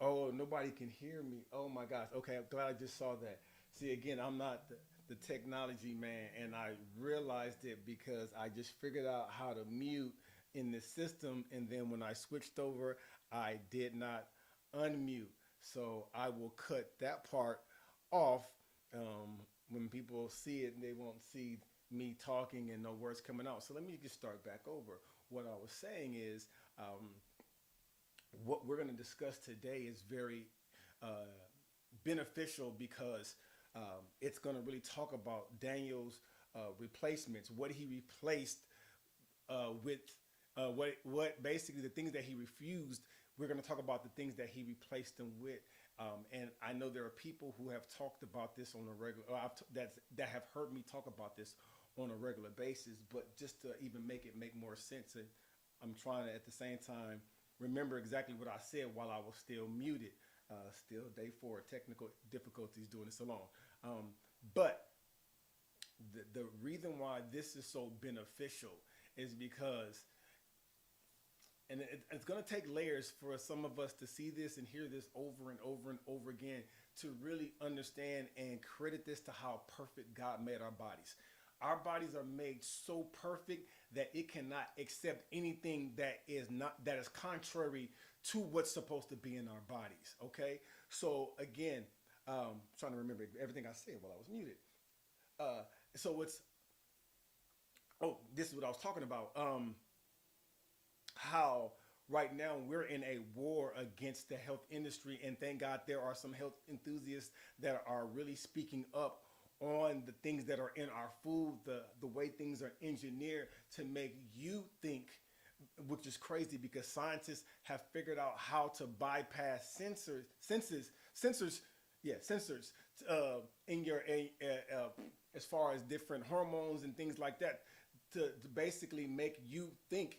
Oh, nobody can hear me. Oh my gosh. Okay, I'm glad I just saw that. See, again, I'm not the technology man, and I realized it because I just figured out how to mute in the system, and then when I switched over, I did not unmute. So I will cut that part off. When people see it, they won't see me talking and no words coming out. So let me just start back over. What I was saying is, um, what we're going to discuss today is very uh, beneficial because it's going to really talk about Daniel's replacements, what he replaced with what basically the things that he refused. We're going to talk about the things that he replaced them with. And I know there are people who have talked about this on a regular, that have heard me talk about this on a regular basis. But just to even make it make more sense, and I'm trying to at the same time remember exactly what I said while I was still muted. Still day four, technical difficulties doing this alone. But the reason why this is so beneficial is because, and it's going to take layers for some of us to see this and hear this over and over and over again to really understand and credit this to how perfect God made our bodies. Our bodies are made so perfect that it cannot accept anything that is contrary to what's supposed to be in our bodies. Okay, so again, trying to remember everything I said while I was muted. So it's this is what I was talking about. How right now we're in a war against the health industry, and thank God there are some health enthusiasts that are really speaking up on the things that are in our food, the way things are engineered to make you think, which is crazy because scientists have figured out how to bypass sensors, yeah, sensors in your as far as different hormones and things like that to basically make you think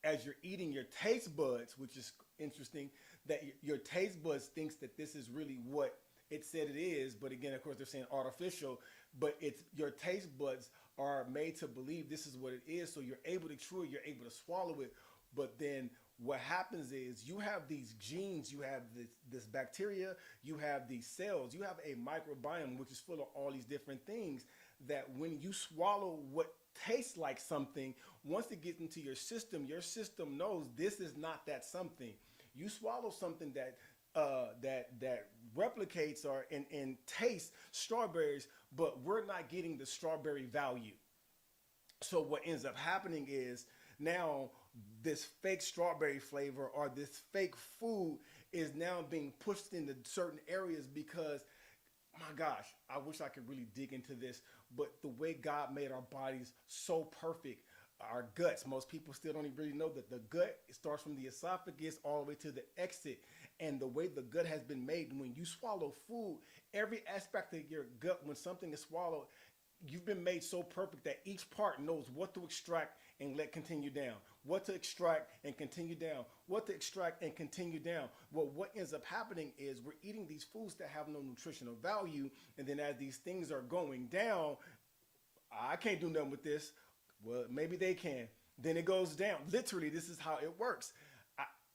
as you're eating your taste buds, which is interesting, that your taste buds thinks that this is really what it said it is. But again, of course, they're saying artificial, but it's your taste buds are made to believe this is what it is. So you're able to chew it, you're able to swallow it. But then what happens is you have these genes, you have this bacteria, you have these cells, you have a microbiome, which is full of all these different things that when you swallow what tastes like something, once it gets into your system knows this is not that something. You swallow something that replicates or in taste strawberries, but we're not getting the strawberry value. So what ends up happening is now this fake strawberry flavor or this fake food is now being pushed into certain areas because my gosh, I wish I could really dig into this, but the way God made our bodies so perfect, our guts, most people still don't even really know that the gut starts from the esophagus all the way to the exit. And the way the gut has been made, when you swallow food, every aspect of your gut, when something is swallowed, you've been made so perfect that each part knows what to extract and let continue down, what to extract and continue down, what to extract and continue down. Well, what ends up happening is we're eating these foods that have no nutritional value, and then as these things are going down, I can't do nothing with this. Well, maybe they can. Then it goes down. Literally, this is how it works.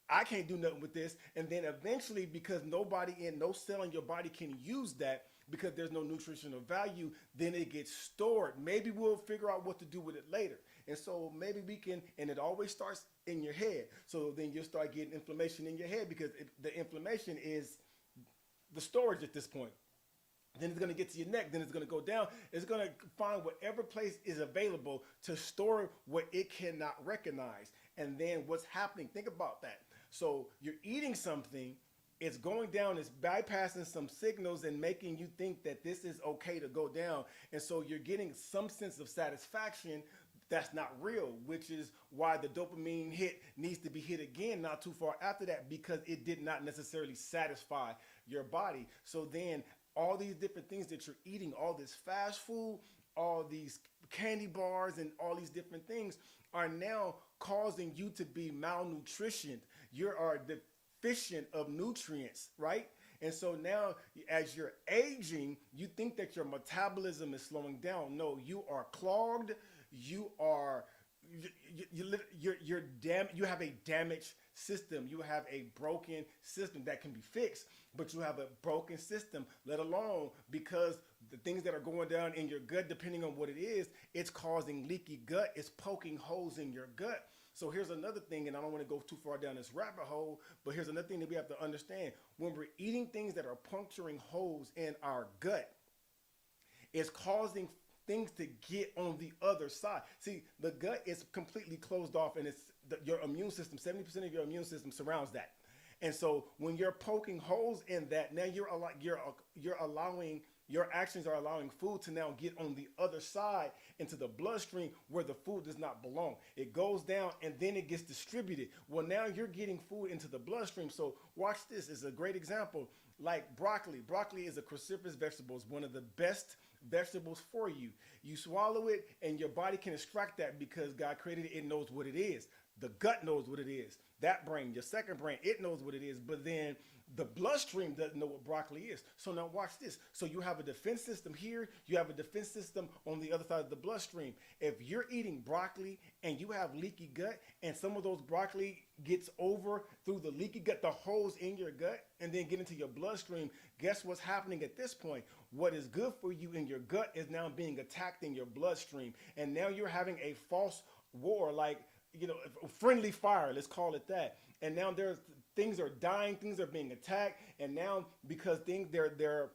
I can't do nothing with this. And then eventually, because no cell in your body can use that because there's no nutritional value, then it gets stored. Maybe we'll figure out what to do with it later. And so maybe we can, and it always starts in your head. So then you'll start getting inflammation in your head because the inflammation is the storage at this point. Then it's going to get to your neck. Then it's going to go down. It's going to find whatever place is available to store what it cannot recognize. And then what's happening? Think about that. So you're eating something, it's going down, it's bypassing some signals and making you think that this is okay to go down. And so you're getting some sense of satisfaction that's not real, which is why the dopamine hit needs to be hit again not too far after that because it did not necessarily satisfy your body. So then all these different things that you're eating, all this fast food, all these candy bars and all these different things are now causing you to be malnutritioned. You are deficient of nutrients, right? And so now as you're aging, you think that your metabolism is slowing down. No, you are clogged. You are you have a damaged system. You have a broken system that can be fixed, but you have a broken system, let alone because the things that are going down in your gut, depending on what it is, it's causing leaky gut. It's poking holes in your gut. So here's another thing, and I don't want to go too far down this rabbit hole, but here's another thing that we have to understand. When we're eating things that are puncturing holes in our gut, it's causing things to get on the other side. See, the gut is completely closed off, and your immune system, 70% of your immune system surrounds that. And so when you're poking holes in that, now you're allowing, your actions are allowing food to now get on the other side into the bloodstream where the food does not belong. It goes down and then it gets distributed. Well, now you're getting food into the bloodstream. So watch this. It's a great example. Like broccoli. Broccoli is a cruciferous vegetable. It's one of the best vegetables for you. You swallow it and your body can extract that because God created it. It knows what it is. The gut knows what it is. That brain, your second brain, it knows what it is. But then the bloodstream doesn't know what broccoli is. So now watch this. So you have a defense system here. You have a defense system on the other side of the bloodstream. If you're eating broccoli and you have leaky gut and some of those broccoli gets over through the leaky gut, the holes in your gut, and then get into your bloodstream, guess what's happening at this point? What is good for you in your gut is now being attacked in your bloodstream. And now you're having a false war, like, friendly fire, let's call it that. And now things are dying, things are being attacked, and now because their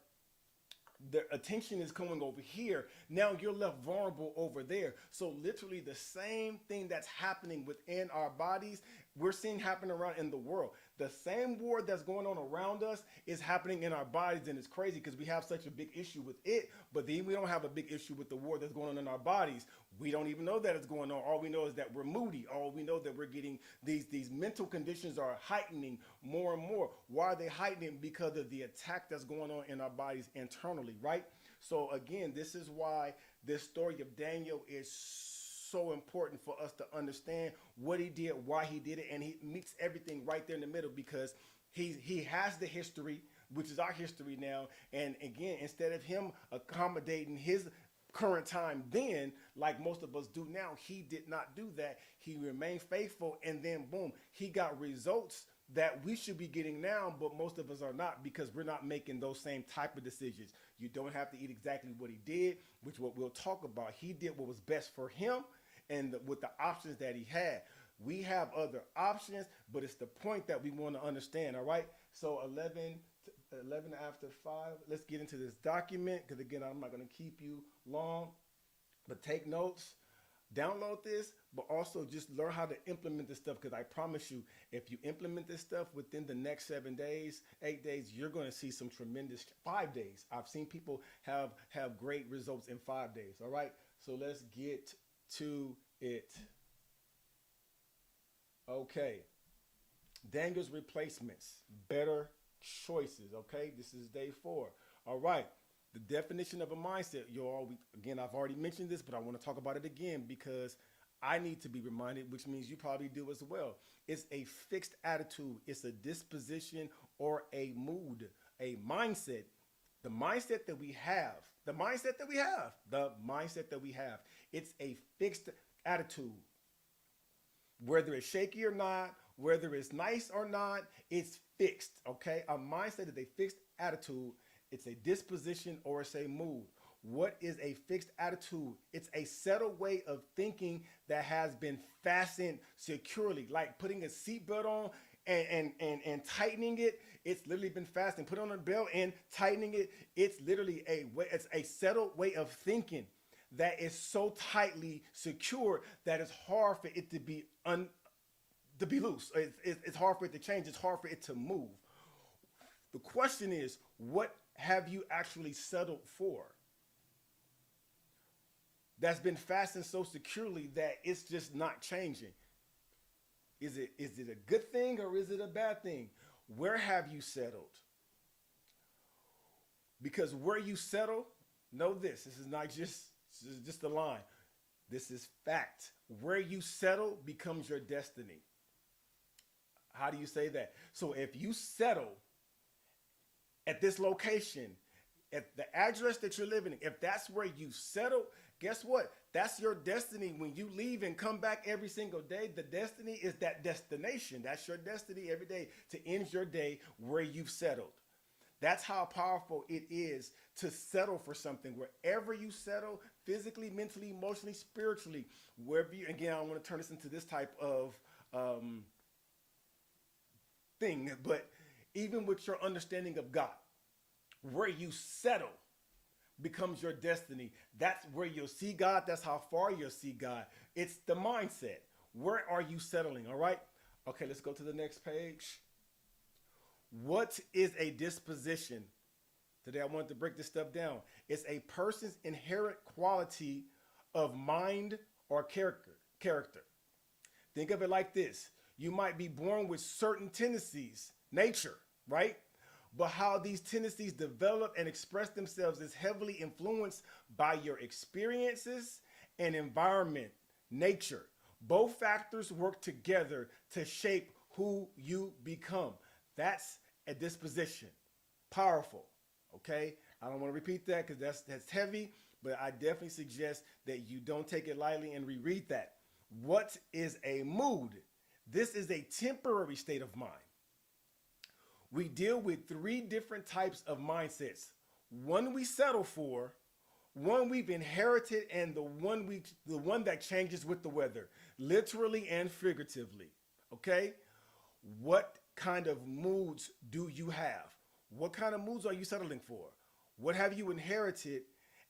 attention is coming over here, now you're left vulnerable over there. So literally the same thing that's happening within our bodies, we're seeing happen around in the world. The same war that's going on around us is happening in our bodies, and it's crazy because we have such a big issue with it, but then we don't have a big issue with the war that's going on in our bodies. We don't even know that it's going on. All we know is that we're moody. All we know that we're getting these mental conditions are heightening more and more. Why are they heightening? Because of the attack that's going on in our bodies internally, right? So again, this is why this story of Daniel is so important for us to understand what he did, why he did it, and he meets everything right there in the middle because he has the history, which is our history now. And again, instead of him accommodating his current time then, like most of us do now, he did not do that. He remained faithful, and then boom, he got results that we should be getting now, but most of us are not because we're not making those same type of decisions. You don't have to eat exactly what he did, which what we'll talk about. He did what was best for him and with the options that he had. We have other options, but it's the point that we want to understand, all right? So 11 after 5, let's get into this document because, again, I'm not going to keep you long, but take notes. Download this, but also just learn how to implement this stuff because I promise you, if you implement this stuff within the next 7 days, 8 days, you're going to see some tremendous 5 days. I've seen people have great results in 5 days. All right, so let's get to it. Okay, Daniel's replacements, better choices. Okay, this is day 4. All right. The definition of a mindset, again, I've already mentioned this, but I want to talk about it again because I need to be reminded, which means you probably do as well. It's a fixed attitude. It's a disposition or a mood, a mindset. The mindset that we have, it's a fixed attitude. Whether it's shaky or not, whether it's nice or not, it's fixed, okay? A mindset is a fixed attitude. It's a disposition or it's a mood. What is a fixed attitude? It's a settled way of thinking that has been fastened securely, like putting a seatbelt on and tightening it. It's literally been fastened. Put on a belt and tightening it. It's literally it's a settled way of thinking that is so tightly secured that it's hard for it to be loose. It's hard for it to change. It's hard for it to move. The question is, what have you actually settled for? That's been fastened so securely that it's just not changing. Is it a good thing or is it a bad thing? Where have you settled? Because where you settle, know this is not just a line. This is fact. Where you settle becomes your destiny. How do you say that? So if you settle at this location, at the address that you're living in, if that's where you settle, Guess what? That's your destiny. When you leave and come back every single day, the destiny is that destination. That's your destiny every day, to end your day where you've settled. That's how powerful it is to settle for something. Wherever you settle, physically, mentally, emotionally, spiritually, wherever you, again, I don't want to turn this into this type of thing, but even with your understanding of God, where you settle becomes your destiny. That's where you'll see God. That's how far you'll see God. It's the mindset. Where are you settling? All right. Okay, let's go to the next page. What is a disposition? Today I wanted to break this stuff down. It's a person's inherent quality of mind or character. Think of it like this. You might be born with certain tendencies, nature, right? But how these tendencies develop and express themselves is heavily influenced by your experiences and environment, nature. Both factors work together to shape who you become. That's a disposition. Powerful. Okay? I don't want to repeat that because that's heavy, but I definitely suggest that you don't take it lightly and reread that. What is a mood? This is a temporary state of mind. We deal with three different types of mindsets. One we settle for, one we've inherited, and the one that changes with the weather, literally and figuratively. Okay? What kind of moods do you have? What kind of moods are you settling for? What have you inherited,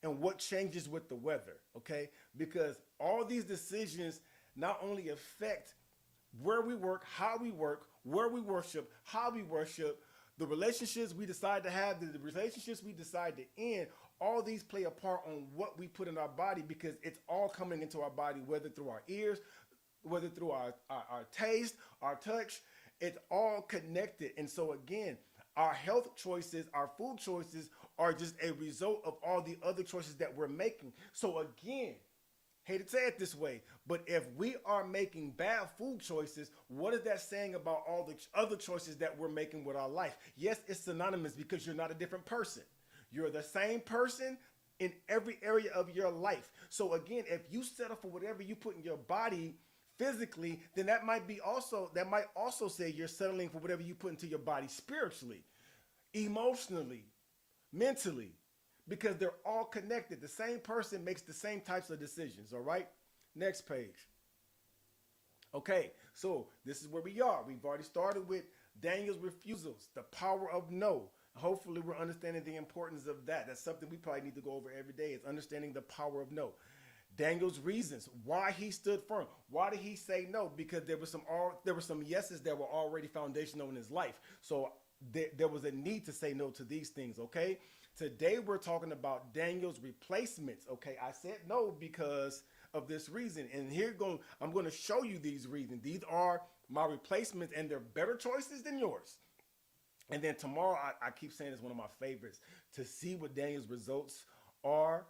and what changes with the weather? Okay? Because all these decisions not only affect where we work, how we work, where we worship, how we worship, the relationships we decide to have, the relationships we decide to end, all these play a part on what we put in our body, because it's all coming into our body, whether through our ears, whether through our taste, our touch, it's all connected. And so again, our health choices, our food choices are just a result of all the other choices that we're making. So again, hate to say it this way, but if we are making bad food choices, what is that saying about all the other choices that we're making with our life? Yes, it's synonymous, because you're not a different person. You're the same person in every area of your life. So again, if you settle for whatever you put in your body physically, then that might also say you're settling for whatever you put into your body spiritually, emotionally, mentally, because they're all connected. The same person makes the same types of decisions. All right. Next page. Okay, so this is where we are. We've already started with Daniel's refusals, the power of no. Hopefully we're understanding the importance of that. That's something we probably need to go over every day, is understanding the power of no. Daniel's reasons why he stood firm. Why did he say no? Because there were some yeses that were already foundational in his life. So there was a need to say no to these things. Okay. Today we're talking about Daniel's replacements. Okay. I said no because of this reason, and I'm going to show you these reasons. These are my replacements, and they're better choices than yours. And then tomorrow, I keep saying it's one of my favorites, to see what Daniel's results are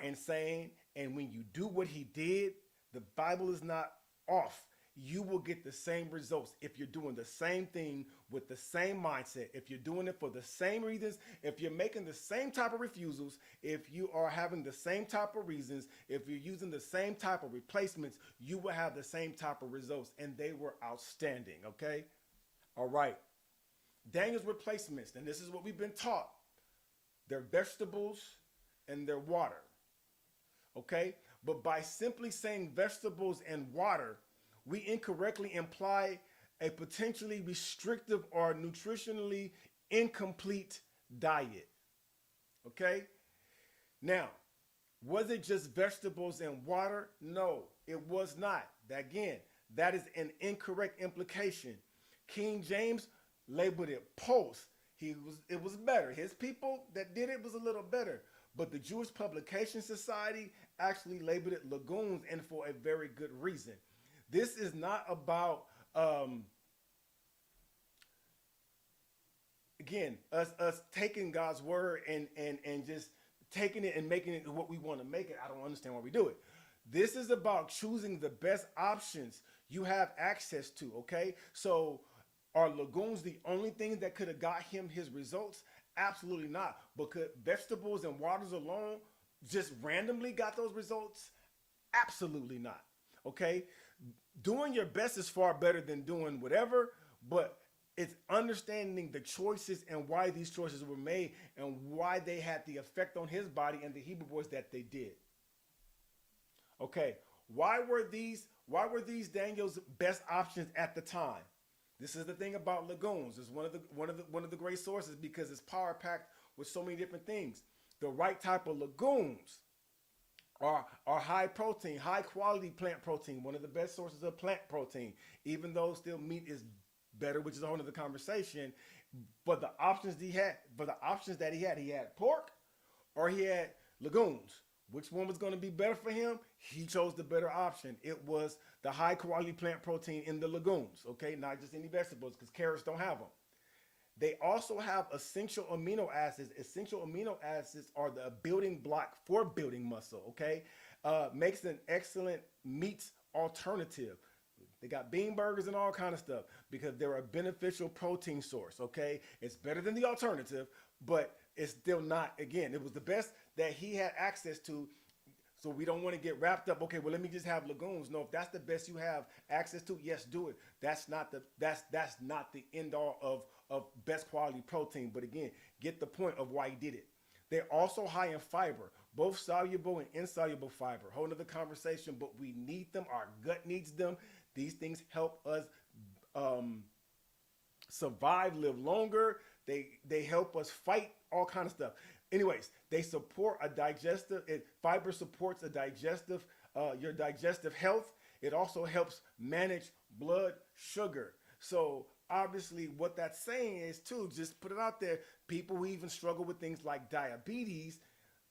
insane. And when you do what he did, the Bible is not off. You will get the same results if you're doing the same thing with the same mindset, if you're doing it for the same reasons, if you're making the same type of refusals, if you are having the same type of reasons, if you're using the same type of replacements, you will have the same type of results. And they were outstanding. Okay. All right. Daniel's replacements, and this is what we've been taught. They're vegetables and they're water. Okay. But by simply saying vegetables and water, we incorrectly imply a potentially restrictive or nutritionally incomplete diet. Okay? Now, was it just vegetables and water? No, it was not. Again, that is an incorrect implication. King James labeled it pulse. It was better. His people that did it was a little better. But the Jewish Publication Society actually labeled it legumes, and for a very good reason. This is not about, again, us taking God's word and just taking it and making it what we want to make it. I don't understand why we do it. This is about choosing the best options you have access to, okay? So are legumes the only thing that could have got him his results? Absolutely not. Because vegetables and waters alone just randomly got those results? Absolutely not. Okay? Doing your best is far better than doing whatever, but it's understanding the choices and why these choices were made and why they had the effect on his body and the Hebrew boys that they did. Okay, why were these Daniel's best options at the time? This is the thing about legumes. It's one of the great sources because it's power packed with so many different things. The right type of legumes are high protein, high quality plant protein, one of the best sources of plant protein, even though still meat is better, which is a whole other conversation. But the options he had pork or he had legumes. Which one was going to be better for him? He chose the better option. It was the high quality plant protein in the legumes, okay? Not just any vegetables, because carrots don't have them. They also have essential amino acids. Essential amino acids are the building block for building muscle, okay? Makes an excellent meat alternative. They got bean burgers and all kind of stuff because they're a beneficial protein source, okay? It's better than the alternative, but it's still not, again, it was the best that he had access to. So we don't want to get wrapped up. Okay, well, let me just have legumes. No, if that's the best you have access to, yes, do it. That's not the end all of best quality protein. But again, get the point of why he did it. They're also high in fiber, both soluble and insoluble fiber. Whole nother conversation, but we need them. Our gut needs them. These things help us survive, live longer. They help us fight all kind of stuff. Anyways, they support a digestive. Fiber supports your digestive health. It also helps manage blood sugar. So obviously, what that's saying is too. Just put it out there. People who even struggle with things like diabetes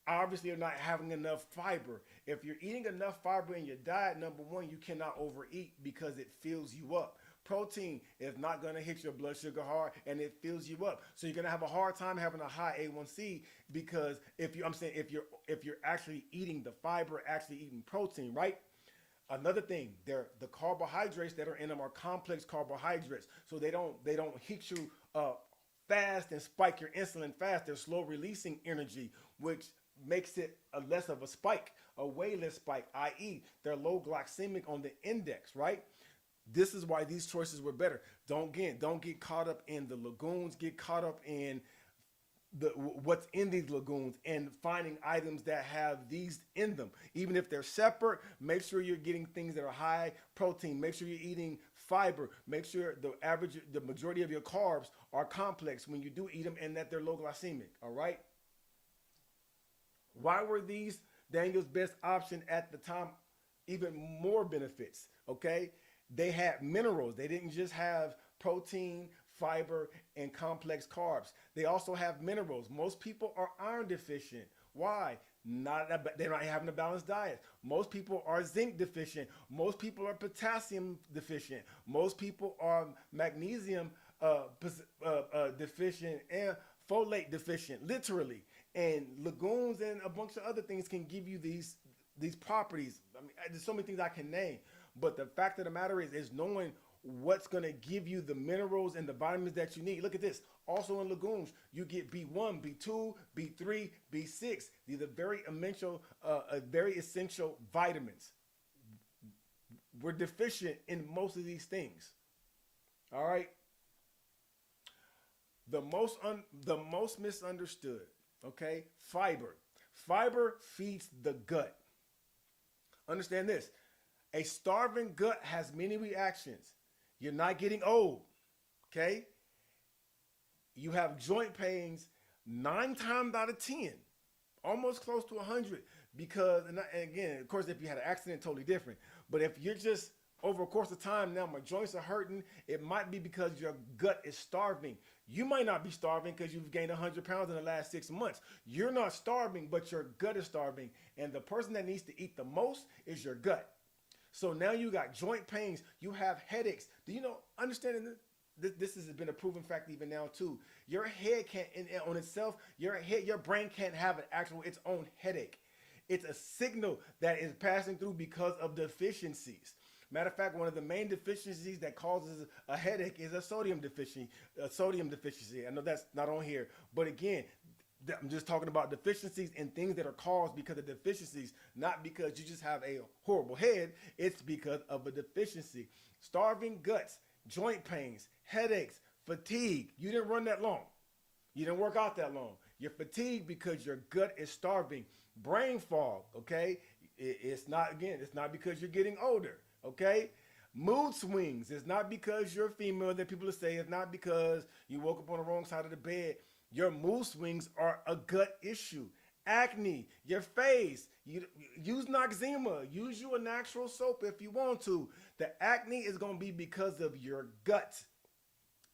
obviously are not having enough fiber. If you're eating enough fiber in your diet, number one, you cannot overeat because it fills you up. Protein is not going to hit your blood sugar hard and it fills you up. So you're going to have a hard time having a high A1C because if you're actually eating the fiber, actually eating protein, right? Another thing, the carbohydrates that are in them are complex carbohydrates. So they don't hit you fast and spike your insulin fast. They're slow releasing energy, which makes it a less of a spike, a way less spike, i.e. they're low glycemic on the index, right? This is why these choices were better. Don't get caught up in the legumes. Get caught up in what's in these legumes and finding items that have these in them. Even if they're separate, make sure you're getting things that are high protein. Make sure you're eating fiber. Make sure the majority of your carbs are complex when you do eat them and that they're low glycemic. All right. Why were these Daniel's best option at the time? Even more benefits. Okay. They had minerals. They didn't just have protein, fiber, and complex carbs. They also have minerals. Most people are iron deficient. Why? They're not having a balanced diet. Most people are zinc deficient. Most people are potassium deficient. Most people are magnesium deficient and folate deficient, literally. And legumes and a bunch of other things can give you these properties. I mean, there's so many things I can name. But the fact of the matter is knowing what's going to give you the minerals and the vitamins that you need. Look at this. Also in legumes, you get B1, B2, B3, B6. These are very essential vitamins. We're deficient in most of these things. All right. The most misunderstood, okay? Fiber. Fiber feeds the gut. Understand this. A starving gut has many reactions. You're not getting old, okay? You have joint pains 9 times out of 10, almost close to 100 because, and again, of course, if you had an accident, totally different. But if you're just over a course of time, now my joints are hurting, it might be because your gut is starving. You might not be starving because you've gained 100 pounds in the last 6 months. You're not starving, but your gut is starving. And the person that needs to eat the most is your gut. So now you got joint pains, you have headaches. Do you know, understanding this has been a proven fact even now too. Your head can't, on itself, your brain can't have its own headache. It's a signal that is passing through because of deficiencies. Matter of fact, one of the main deficiencies that causes a headache is a sodium deficiency. I know that's not on here, but again, I'm just talking about deficiencies and things that are caused because of deficiencies, not because you just have a horrible head. It's because of a deficiency. Starving guts, joint pains, headaches, fatigue. You didn't run that long. You didn't work out that long. You're fatigued because your gut is starving. Brain fog, okay? It's not, again, it's not because you're getting older, okay? Mood swings. It's not because you're female that people say. It's not because you woke up on the wrong side of the bed. Your mood swings are a gut issue. Acne, your face. Use Noxzema. Use you a natural soap if you want to. The acne is going to be because of your gut.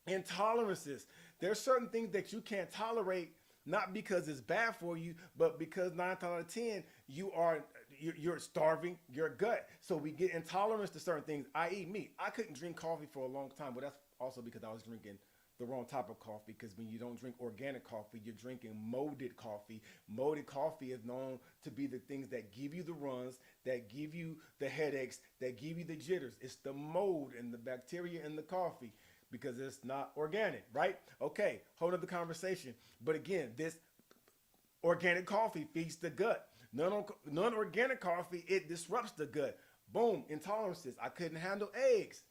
Intolerances. There's certain things that you can't tolerate, not because it's bad for you, but because 9 times out of 10, you're starving your gut. So we get intolerance to certain things, i.e. meat. I couldn't drink coffee for a long time, but that's also because I was drinking the wrong type of coffee, because when you don't drink organic coffee, you're drinking molded coffee. Molded coffee is known to be the things that give you the runs, that give you the headaches, that give you the jitters. It's the mold and the bacteria in the coffee because it's not organic, right? Okay, whole other conversation. But again, this organic coffee feeds the gut. Non-organic coffee, it disrupts the gut. Boom, intolerances. I couldn't handle eggs.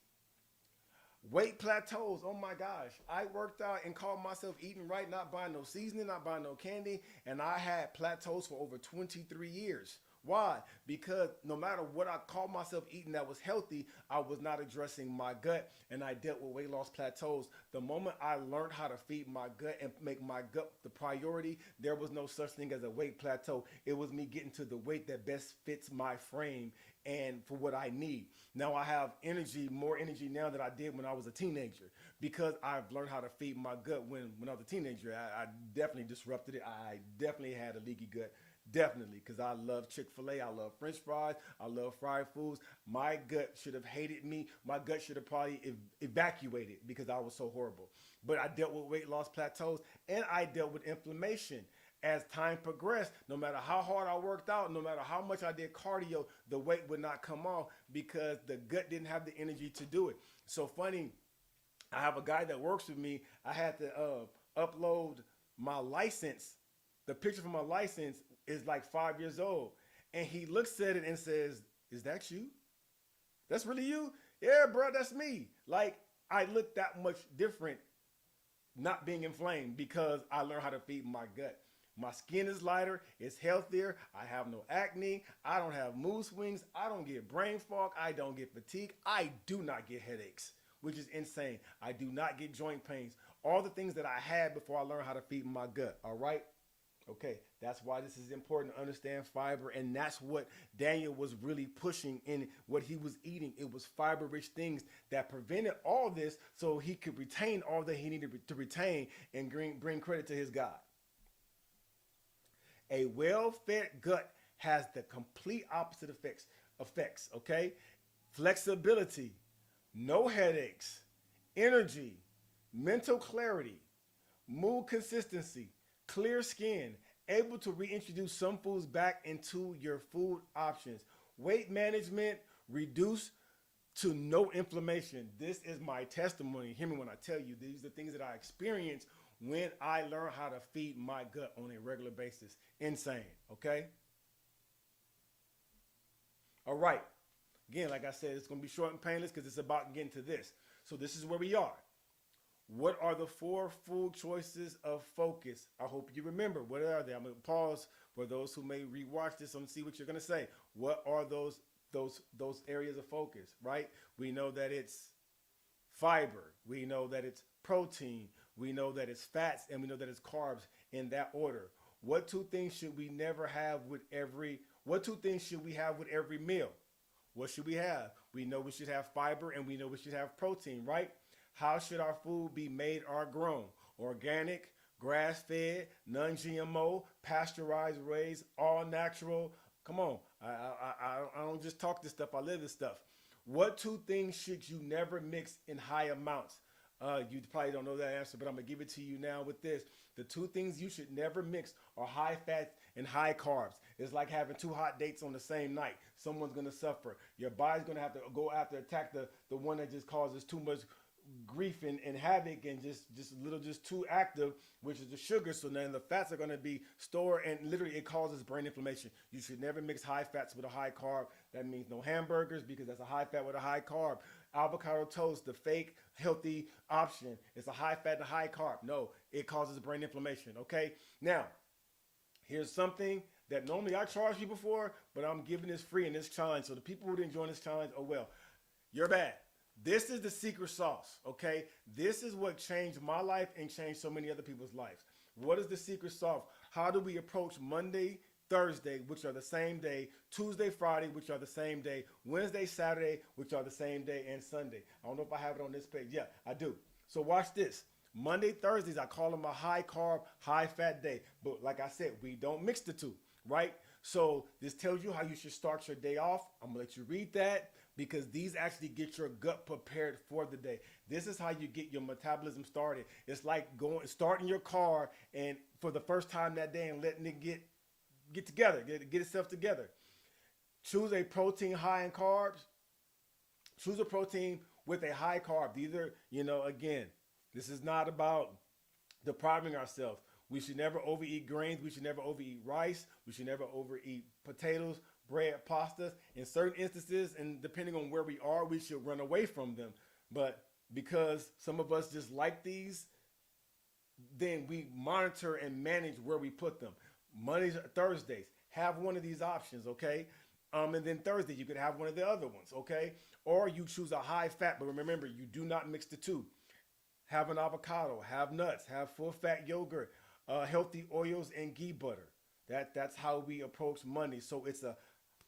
Weight plateaus. Oh my gosh. I worked out and called myself eating right, not buying no seasoning, not buying no candy. And I had plateaus for over 23 years. Why? Because no matter what I called myself eating that was healthy, I was not addressing my gut, and I dealt with weight loss plateaus. The moment I learned how to feed my gut and make my gut the priority, there was no such thing as a weight plateau. It was me getting to the weight that best fits my frame and for what I need. Now I have energy, more energy now than I did when I was a teenager, because I've learned how to feed my gut when I was a teenager. I definitely disrupted it. I definitely had a leaky gut. Definitely, because I love Chick-fil-A, I love French fries, I love fried foods. My gut should have hated me. My gut should have probably evacuated because I was so horrible. But I dealt with weight loss plateaus, and I dealt with inflammation. As time progressed, no matter how hard I worked out, no matter how much I did cardio, the weight would not come off because the gut didn't have the energy to do it. So funny, I have a guy that works with me. I had to upload my license. The picture from my license is like 5 years old. And he looks at it and says, "Is that you? That's really you?" "Yeah, bro, that's me." Like, I look that much different not being inflamed because I learned how to feed my gut. My skin is lighter, it's healthier, I have no acne, I don't have mood swings, I don't get brain fog, I don't get fatigue, I do not get headaches, which is insane. I do not get joint pains. All the things that I had before I learned how to feed my gut, all right? Okay, that's why this is important to understand fiber, and that's what Daniel was really pushing in what he was eating. It was fiber-rich things that prevented all this so he could retain all that he needed to retain and bring credit to his God. A well-fed gut has the complete opposite effects, okay? Flexibility, no headaches, energy, mental clarity, mood consistency, clear skin, able to reintroduce some foods back into your food options. Weight management, reduce to no inflammation. This is my testimony. Hear me when I tell you, these are the things that I experienced when I learned how to feed my gut on a regular basis. Insane, okay? All right. Again, like I said, it's going to be short and painless because it's about getting to this. So this is where we are. What are the 4 food choices of focus? I hope you remember. What are they? I'm going to pause for those who may rewatch this and see what you're going to say. What are those areas of focus, right? We know that it's fiber. We know that it's protein. We know that it's fats, and we know that it's carbs in that order. What 2 things should we never have with every, what 2 things should we have with every meal? What should we have? We know we should have fiber, and we know we should have protein, right? How should our food be made or grown? Organic, grass-fed, non-GMO, pasteurized, raised, all natural. Come on, I don't just talk this stuff, I live this stuff. What 2 things should you never mix in high amounts? You probably don't know that answer, but I'm going to give it to you now with this. The 2 things you should never mix are high fat and high carbs. It's like having 2 hot dates on the same night. Someone's going to suffer. Your body's going to have to go after attack the one that just causes too much grief and havoc and just a little just too active, which is the sugar. So then the fats are going to be stored and literally it causes brain inflammation. You should never mix high fats with a high carb. That means no hamburgers because that's a high fat with a high carb. Avocado toast, the fake healthy option, it's a high fat and a high carb. No, it causes brain inflammation. Okay, now here's something that normally I charge people for, but I'm giving this free in this challenge. So the people who didn't join this challenge, oh well, you're bad. This is the secret sauce, okay? This is what changed my life and changed so many other people's lives. What is the secret sauce? How do we approach Monday, Thursday, which are the same day, Tuesday, Friday, which are the same day, Wednesday, Saturday, which are the same day, and Sunday? I don't know if I have it on this page. Yeah, I do. So watch this. Monday, Thursdays, I call them a high carb, high fat day. But like I said, we don't mix the two, right? So this tells you how you should start your day off. I'm gonna let you read that because these actually get your gut prepared for the day. This is how you get your metabolism started. It's like starting your car and for the first time that day and letting it get together, get itself together. Choose a protein high in carbs. Choose a protein with a high carb. These are, again, this is not about depriving ourselves. We should never overeat grains. We should never overeat rice. We should never overeat potatoes, bread, pastas. In certain instances, and depending on where we are, we should run away from them. But because some of us just like these, then we monitor and manage where we put them. Mondays, Thursdays, have one of these options, okay? And then Thursday, you could have one of the other ones, okay? Or you choose a high fat, but remember, you do not mix the two. Have an avocado, have nuts, have full fat yogurt, healthy oils and ghee butter. That's how we approach Monday. So it's a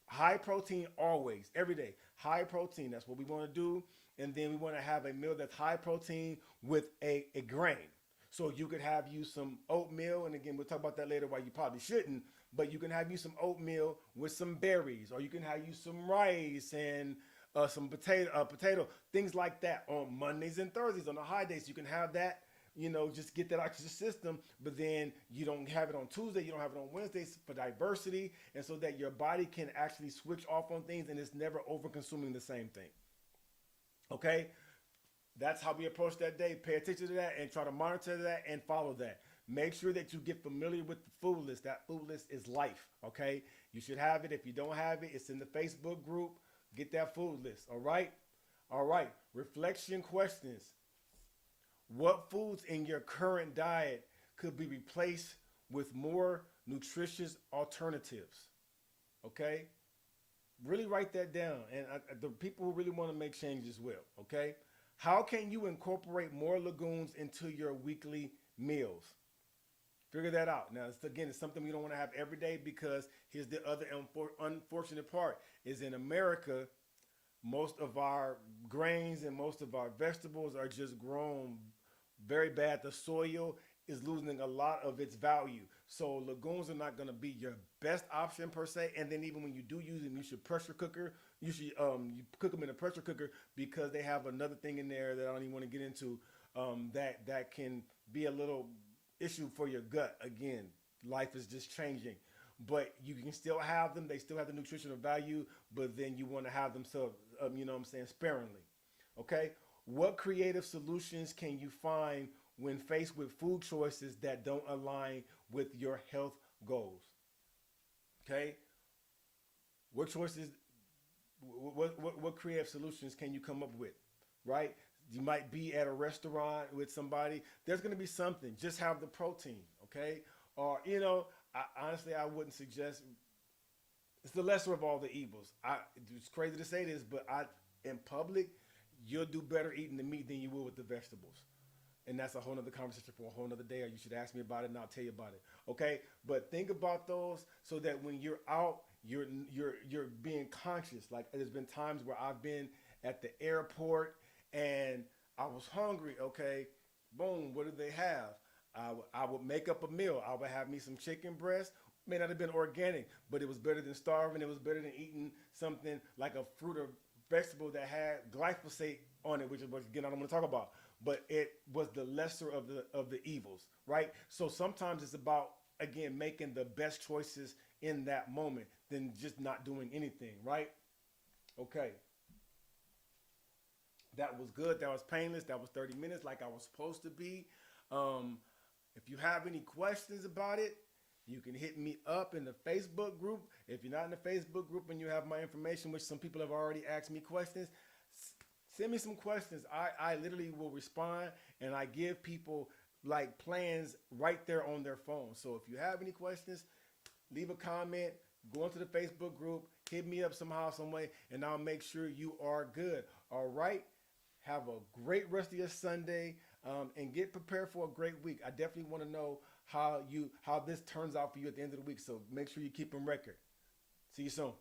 high protein always, every day. High protein, that's what we want to do. And then we want to have a meal that's high protein with a grain. So you could have you some oatmeal, and again, we'll talk about that later why you probably shouldn't, but you can have you some oatmeal with some berries, or you can have you some rice and some potato, things like that on Mondays and Thursdays. On the high days, you can have that, just get that out of your system, but then you don't have it on Tuesday, you don't have it on Wednesdays for diversity, and so that your body can actually switch off on things and it's never over consuming the same thing. Okay? That's how we approach that day. Pay attention to that and try to monitor that and follow that. Make sure that you get familiar with the food list. That food list is life, okay? You should have it. If you don't have it, it's in the Facebook group. Get that food list, all right? All right, reflection questions. What foods in your current diet could be replaced with more nutritious alternatives, okay? Really write that down. And the people who really want to make changes will, okay? How can you incorporate more legumes into your weekly meals? Figure that out. Now, it's something we don't want to have every day because here's the other unfortunate part is in America, most of our grains and most of our vegetables are just grown very bad. The soil is losing a lot of its value. So legumes are not going to be your best option per se. And then even when you do use them, you should pressure cooker. You should you cook them in a pressure cooker because they have another thing in there that I don't even want to get into that can be a little issue for your gut. Again, life is just changing. But you can still have them. They still have the nutritional value, but then you want to have them so, sparingly. Okay? What creative solutions can you find when faced with food choices that don't align with your health goals? Okay? What choices, what creative solutions can you come up with, right? You might be at a restaurant with somebody. There's going to be something. Just have the protein, okay? Or, honestly, I wouldn't suggest, it's the lesser of all the evils. It's crazy to say this, but in public, you'll do better eating the meat than you will with the vegetables. And that's a whole nother conversation for a whole nother day, or you should ask me about it and I'll tell you about it. Okay? But think about those so that when you're out, you're being conscious. Like there's been times where I've been at the airport and I was hungry, okay? Boom, what did they have? I would make up a meal. I would have me some chicken breast. May not have been organic, but it was better than starving. It was better than eating something like a fruit or vegetable that had glyphosate on it, which is what again I don't want to talk about. But it was the lesser of the evils, right? So sometimes it's about again making the best choices in that moment than just not doing anything, right? Okay. That was good. That was painless. That was 30 minutes like I was supposed to be. Um, if you have any questions about it, you can hit me up in the Facebook group. If you're not in the Facebook group and you have my information, which some people have already asked me questions, send me some questions. I literally will respond, and I give people like plans right there on their phone. So if you have any questions, leave a comment, go into the Facebook group, hit me up somehow, some way, and I'll make sure you are good. All right? Have a great rest of your Sunday, and get prepared for a great week. I definitely want to know how this turns out for you at the end of the week. So make sure you keep them record. See you soon.